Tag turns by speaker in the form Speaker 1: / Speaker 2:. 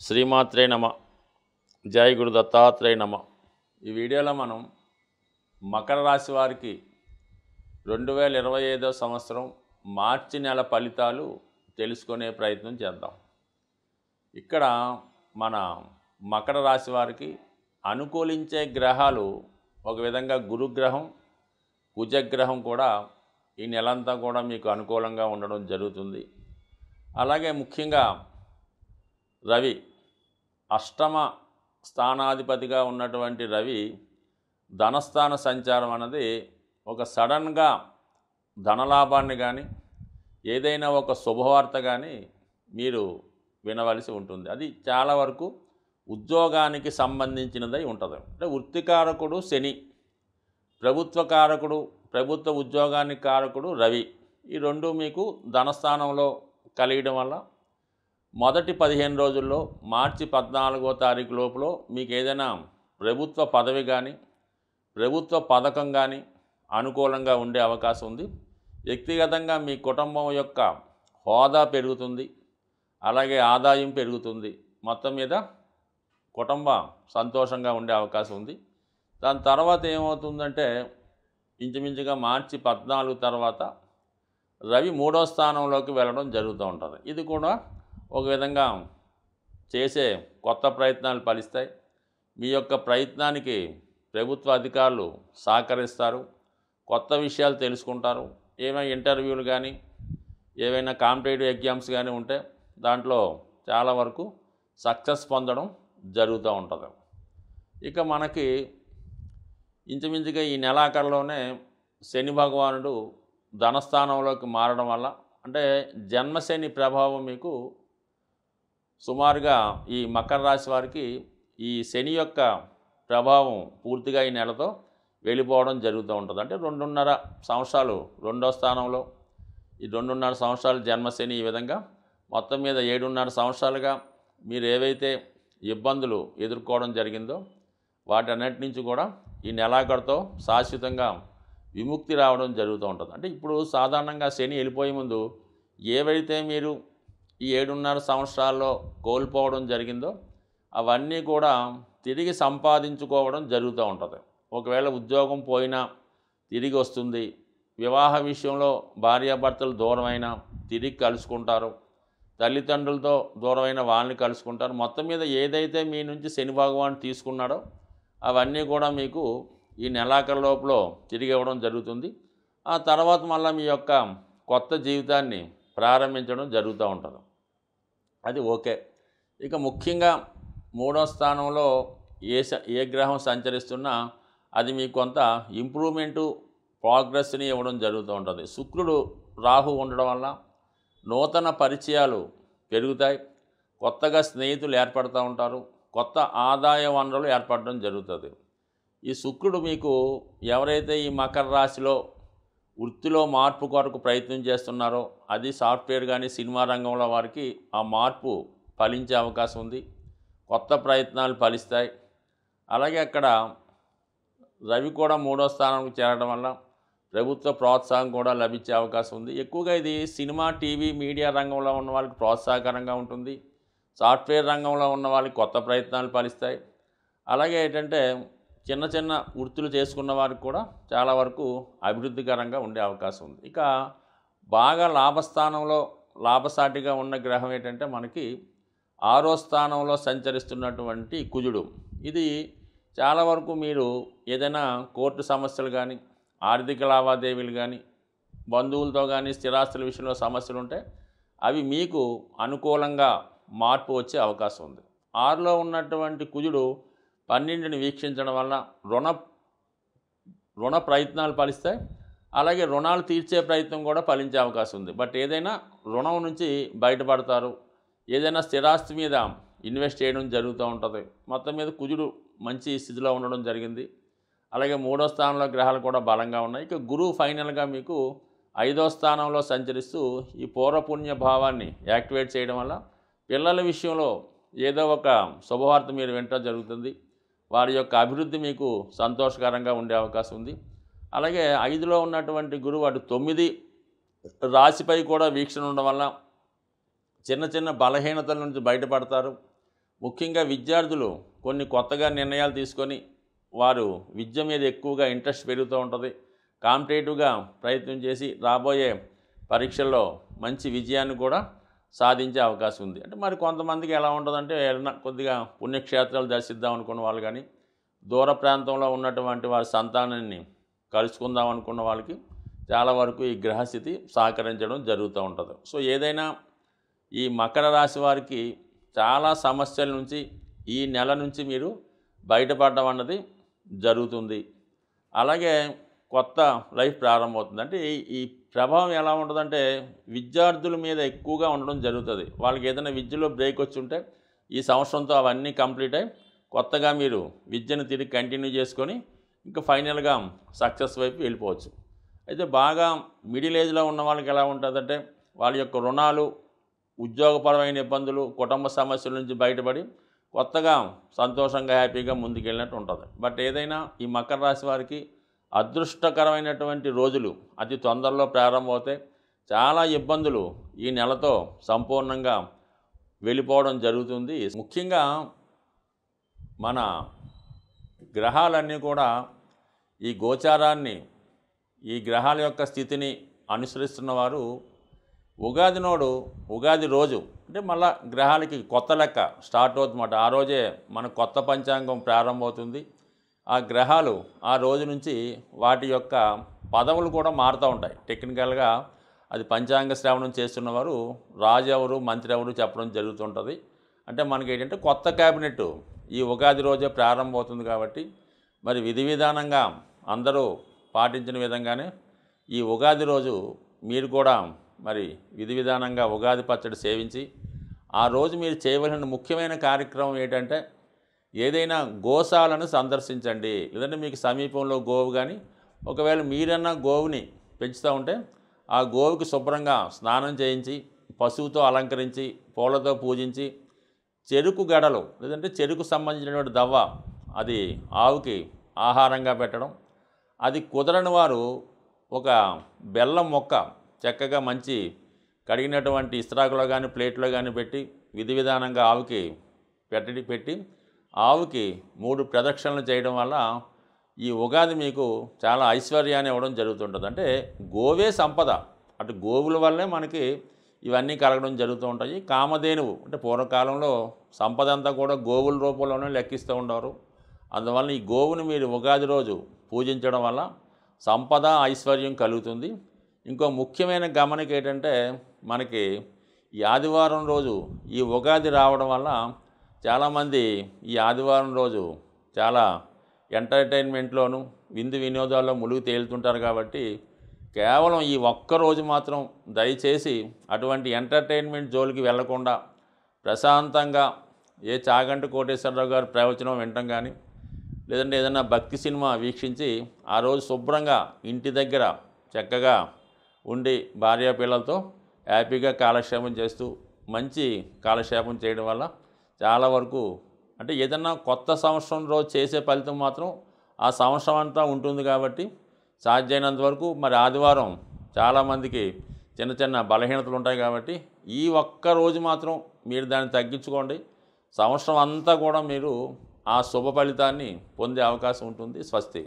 Speaker 1: శ్రీమాత్రే నమ. జై గురు దత్తాత్రేయ నమ. ఈ వీడియోలో మనం మకర రాశి వారికి 2025 సంవత్సరం మార్చి నెల ఫలితాలు తెలుసుకునే ప్రయత్నం చేద్దాం. ఇక్కడ మన మకర రాశి వారికి అనుకూలించే గ్రహాలు ఒక విధంగా గురుగ్రహం, కుజగ్రహం కూడా ఈ నెలంతా కూడా మీకు అనుకూలంగా ఉండడం జరుగుతుంది. అలాగే ముఖ్యంగా రవి అష్టమ స్థానాధిపతిగా ఉన్నటువంటి రవి ధనస్థాన సంచారం అన్నది ఒక సడన్గా ధనలాభాన్ని కానీ ఏదైనా ఒక శుభవార్త కానీ మీరు వినవలసి ఉంటుంది. అది చాలా వరకు ఉద్యోగానికి సంబంధించినదై ఉంటుంది. అంటే వృత్తికారకుడు శని, ప్రభుత్వకారకుడు, ప్రభుత్వ ఉద్యోగానికి కారకుడు రవి, ఈ రెండు మీకు ధనస్థానంలో కలియడం వల్ల మొదటి 15 రోజుల్లో మార్చి 14వ తారీఖు లోపల మీకు ఏదైనా ప్రభుత్వ పదవి కానీ ప్రభుత్వ పథకం కానీ అనుకూలంగా ఉండే అవకాశం ఉంది. వ్యక్తిగతంగా మీ కుటుంబం యొక్క హోదా పెరుగుతుంది, అలాగే ఆదాయం పెరుగుతుంది. మొత్తం మీద కుటుంబం సంతోషంగా ఉండే అవకాశం ఉంది. దాని తర్వాత ఏమవుతుందంటే ఇంచుమించుగా మార్చి 14 తర్వాత రవి 3వ స్థానంలోకి వెళ్ళడం జరుగుతూ ఉంటుంది. ఇది కూడా ఒక విధంగా చేసే కొత్త ప్రయత్నాలు ఫలిస్తాయి. మీ యొక్క ప్రయత్నానికి ప్రభుత్వ అధికారులు సహకరిస్తారు, కొత్త విషయాలు తెలుసుకుంటారు. ఏమైనా ఇంటర్వ్యూలు కానీ ఏవైనా కాంపిటేటివ్ ఎగ్జామ్స్ కానీ ఉంటే దాంట్లో చాలా వరకు సక్సెస్ పొందడం జరుగుతూ ఉంటుంది. ఇక మనకి ఇంచుమించుగా ఈ నెలాఖరులోనే శని భగవానుడు ధనస్థానంలోకి మారడం వల్ల, అంటే జన్మశని ప్రభావం మీకు సుమారుగా ఈ మకర రాశి వారికి ఈ శని యొక్క ప్రభావం పూర్తిగా ఈ నెలతో వెళ్ళిపోవడం జరుగుతూ ఉంటుంది. అంటే 2.5 సంవత్సరాలు 2వ స్థానంలో, ఈ 2.5 సంవత్సరాలు జన్మశని, ఈ విధంగా మొత్తం మీద 7.5 సంవత్సరాలుగా మీరు ఏవైతే ఇబ్బందులు ఎదుర్కోవడం జరిగిందో వాటన్నిటి నుంచి కూడా ఈ నెలాఖరుతో శాశ్వతంగా విముక్తి రావడం జరుగుతూ ఉంటుంది. అంటే ఇప్పుడు సాధారణంగా శని వెళ్ళిపోయే ముందు ఏవైతే మీరు ఈ 7.5 సంవత్సరాల్లో కోల్పోవడం జరిగిందో అవన్నీ కూడా తిరిగి సంపాదించుకోవడం జరుగుతూ ఉంటుంది. ఒకవేళ ఉద్యోగం పోయినా తిరిగి వస్తుంది. వివాహ విషయంలో భార్యాభర్తలు దూరమైనా తిరిగి కలుసుకుంటారు. తల్లిదండ్రులతో దూరమైన వాళ్ళని కలుసుకుంటారు. మొత్తం మీద ఏదైతే మీ నుంచి శని భగవాన్ తీసుకున్నాడో అవన్నీ కూడా మీకు ఈ నెలాఖరు లోపల తిరిగి ఇవ్వడం జరుగుతుంది. ఆ తర్వాత మళ్ళీ మీ యొక్క కొత్త జీవితాన్ని ప్రారంభించడం జరుగుతూ ఉంటుంది. అది ఓకే. ఇక ముఖ్యంగా 3వ స్థానంలో ఏ గ్రహం సంచరిస్తున్నా అది మీకు కొంత ఇంప్రూవ్మెంటు, ప్రోగ్రెస్ని ఇవ్వడం జరుగుతూ ఉంటుంది. శుక్రుడు రాహు ఉండడం వల్ల నూతన పరిచయాలు పెరుగుతాయి, కొత్తగా స్నేహితులు ఏర్పడుతూ ఉంటారు, కొత్త ఆదాయ వనరులు ఏర్పడడం జరుగుతుంది. ఈ శుక్రుడు మీకు ఎవరైతే ఈ మకర రాశిలో వృత్తిలో మార్పు కొరకు ప్రయత్నం చేస్తున్నారో, అది సాఫ్ట్వేర్ కానీ సినిమా రంగంలో వారికి ఆ మార్పు ఫలించే అవకాశం ఉంది. కొత్త ప్రయత్నాలు ఫలిస్తాయి. అలాగే అక్కడ రవి కూడా 3వ స్థానంకి చేరడం వల్ల ప్రభుత్వ ప్రోత్సాహం కూడా లభించే అవకాశం ఉంది. ఎక్కువగా ఇది సినిమా, టీవీ, మీడియా రంగంలో ఉన్న వాళ్ళకి ప్రోత్సాహకరంగా ఉంటుంది. సాఫ్ట్వేర్ రంగంలో ఉన్న వాళ్ళకి కొత్త ప్రయత్నాలు ఫలిస్తాయి. అలాగే ఏంటంటే చిన్న చిన్న వృత్తులు చేసుకున్న వారికి కూడా చాలా వరకు అభివృద్ధికరంగా ఉండే అవకాశం ఉంది. ఇక బాగా లాభస్థానంలో లాభసాటిగా ఉన్న గ్రహం ఏంటంటే మనకి 6వ స్థానంలో సంచరిస్తున్నటువంటి కుజుడు. ఇది చాలా వరకు మీరు ఏదైనా కోర్టు సమస్యలు కానీ, ఆర్థిక లావాదేవీలు కానీ, బంధువులతో కానీ స్థిరాస్తుల విషయంలో సమస్యలు ఉంటే అవి మీకు అనుకూలంగా మార్పు వచ్చే అవకాశం ఉంది. 6లో ఉన్నటువంటి కుజుడు 12ని వీక్షించడం వల్ల రుణ ప్రయత్నాలు ఫలిస్తాయి. అలాగే రుణాలు తీర్చే ప్రయత్నం కూడా ఫలించే అవకాశం ఉంది. బట్ ఏదైనా రుణం నుంచి బయటపడతారు. ఏదైనా స్థిరాస్తి మీద ఇన్వెస్ట్ చేయడం జరుగుతూ ఉంటుంది. మొత్తం మీద కుజుడు మంచి స్థితిలో ఉండడం జరిగింది. అలాగే 3వ స్థానంలో గ్రహాలు కూడా బలంగా ఉన్నాయి. ఇక గురువు ఫైనల్గా మీకు 5వ స్థానంలో సంచరిస్తూ ఈ పూర్వపుణ్య భావాన్ని యాక్టివేట్ చేయడం వల్ల పిల్లల విషయంలో ఏదో ఒక శుభవార్త మీరు వినటం జరుగుతుంది. వారి యొక్క అభివృద్ధి మీకు సంతోషకరంగా ఉండే అవకాశం ఉంది. అలాగే 5లో ఉన్నటువంటి గురువు అటు 9 రాశిపై కూడా వీక్షణ ఉండడం వల్ల చిన్న చిన్న బలహీనతల నుంచి బయటపడతారు. ముఖ్యంగా విద్యార్థులు కొన్ని కొత్తగా నిర్ణయాలు తీసుకొని వారు విద్య మీద ఎక్కువగా ఇంట్రెస్ట్ పెరుగుతూ ఉంటుంది. కాంపిటేటివ్గా ప్రయత్నం చేసి రాబోయే పరీక్షల్లో మంచి విజయాన్ని కూడా సాధించే అవకాశం ఉంది. అంటే మరి కొంతమందికి ఎలా ఉంటుందంటే ఏదైనా కొద్దిగా పుణ్యక్షేత్రాలు దర్శిద్దాం అనుకున్న వాళ్ళు కానీ, దూర ప్రాంతంలో ఉన్నటువంటి వారి సంతానాన్ని కలుసుకుందాం అనుకున్న వాళ్ళకి చాలా వరకు ఈ గ్రహస్థితి సహకరించడం జరుగుతూ ఉంటుంది. సో ఏదైనా ఈ మకర రాశి వారికి చాలా సమస్యల నుంచి ఈ నెల నుంచి మీరు బయటపడడం అన్నది జరుగుతుంది. అలాగే కొత్త లైఫ్ ప్రారంభమవుతుంది. అంటే ఈ ప్రభావం ఎలా ఉంటుందంటే విద్యార్థుల మీద ఎక్కువగా ఉండడం జరుగుతుంది. వాళ్ళకి ఏదైనా విద్యలో బ్రేక్ వచ్చి ఉంటే ఈ సంవత్సరంతో అవన్నీ కంప్లీట్ అయ్యి కొత్తగా మీరు విద్యను తిరిగి కంటిన్యూ చేసుకొని ఇంకా ఫైనల్గా సక్సెస్ వైపు వెళ్ళిపోవచ్చు. అయితే బాగా మిడిల్ ఏజ్లో ఉన్న వాళ్ళకి ఎలా ఉంటుందంటే వాళ్ళ యొక్క రుణాలు, ఉద్యోగపరమైన ఇబ్బందులు, కుటుంబ సమస్యల నుంచి బయటపడి కొత్తగా సంతోషంగా హ్యాపీగా ముందుకెళ్ళినట్టు ఉంటుంది. బట్ ఏదైనా ఈ మకర రాశి వారికి అదృష్టకరమైనటువంటి రోజులు అతి తొందరలో ప్రారంభమవుతాయి. చాలా ఇబ్బందులు ఈ నెలతో సంపూర్ణంగా వెళ్ళిపోవడం జరుగుతుంది. ముఖ్యంగా మన గ్రహాలన్నీ కూడా ఈ గోచారాన్ని, ఈ గ్రహాల యొక్క స్థితిని అనుసరిస్తున్న వారు ఉగాది రోజు అంటే మళ్ళా గ్రహాలకి కొత్త లెక్క స్టార్ట్ అవుతుందన్నమాట. ఆ రోజే మన కొత్త పంచాంగం ప్రారంభమవుతుంది. ఆ గ్రహాలు ఆ రోజు నుంచి వాటి యొక్క పదవులు కూడా మారుతూ ఉంటాయి. టెక్నికల్గా అది పంచాంగ శ్రవణం చేస్తున్నవారు రాజు ఎవరు, మంత్రి ఎవరు చెప్పడం జరుగుతుంటుంది. అంటే మనకి ఏంటంటే కొత్త క్యాబినెట్ ఈ ఉగాది రోజే ప్రారంభమవుతుంది కాబట్టి మరి విధి విధానంగా అందరూ పాటించిన విధంగానే ఈ ఉగాది రోజు మీరు కూడా మరి విధి విధానంగా ఉగాది పచ్చడి సేవించి ఆ రోజు మీరు చేయవలసిన ముఖ్యమైన కార్యక్రమం ఏంటంటే ఏదైనా గోశాలను సందర్శించండి. లేదంటే మీకు సమీపంలో గోవు కానీ ఒకవేళ మీరన్నా గోవుని పెంచుతూ ఉంటే ఆ గోవుకి శుభ్రంగా స్నానం చేయించి పశువుతో అలంకరించి పూలతో పూజించి చెరుకు గడలు లేదంటే చెరుకు సంబంధించినటువంటి దవ్వ అది ఆవుకి ఆహారంగా పెట్టడం, అది కుదరని వారు ఒక బెల్లం మొక్క చక్కగా మంచి కడిగినటువంటి ఇస్త్రాకులో కానీ ప్లేట్లో కానీ పెట్టి విధి విధానంగా ఆవుకి పెట్టి ఆవుకి 3 ప్రదక్షిణలు చేయడం వల్ల ఈ ఉగాది మీకు చాలా ఐశ్వర్యాన్ని ఇవ్వడం జరుగుతుంటుంది. అంటే గోవే సంపద, అటు గోవుల వల్లే మనకి ఇవన్నీ కలగడం జరుగుతూ ఉంటాయి. కామధేనువు అంటే పూర్వకాలంలో సంపద అంతా కూడా గోవుల రూపంలోనే లెక్కిస్తూ ఉండేవారు. అందువల్ల ఈ గోవుని మీరు ఉగాది రోజు పూజించడం వల్ల సంపద, ఐశ్వర్యం కలుగుతుంది. ఇంకో ముఖ్యమైన గమనిక ఏంటంటే మనకి ఈ ఆదివారం రోజు ఈ ఉగాది రావడం వల్ల చాలామంది ఈ ఆదివారం రోజు చాలా ఎంటర్టైన్మెంట్లోను విందు వినోదాల్లో ములుగు తేలుతుంటారు. కాబట్టి కేవలం ఈ ఒక్కరోజు మాత్రం దయచేసి అటువంటి ఎంటర్టైన్మెంట్ జోలికి వెళ్లకుండా ప్రశాంతంగా ఏ చాగంటి కోటేశ్వరరావు గారి ప్రవచనం వినటం కానీ లేదంటే ఏదైనా భక్తి సినిమా వీక్షించి ఆ రోజు శుభ్రంగా ఇంటి దగ్గర చక్కగా ఉండి భార్యాపిల్లలతో హ్యాపీగా కాలక్షేపం చేస్తూ మంచి కాలక్షేపం చేయడం వల్ల చాలా వరకు అంటే ఏదన్నా కొత్త సంవత్సరం రోజు చేసే ఫలితం మాత్రం ఆ సంవత్సరం అంతా ఉంటుంది. కాబట్టి సాధ్యమైనంత వరకు మరి ఆదివారం చాలామందికి చిన్న చిన్న బలహీనతలు ఉంటాయి. కాబట్టి ఈ ఒక్క రోజు మాత్రం మీరు దాన్ని తగ్గించుకోండి. సంవత్సరం అంతా కూడా మీరు ఆ శుభ ఫలితాన్ని పొందే అవకాశం ఉంటుంది. స్వస్తి.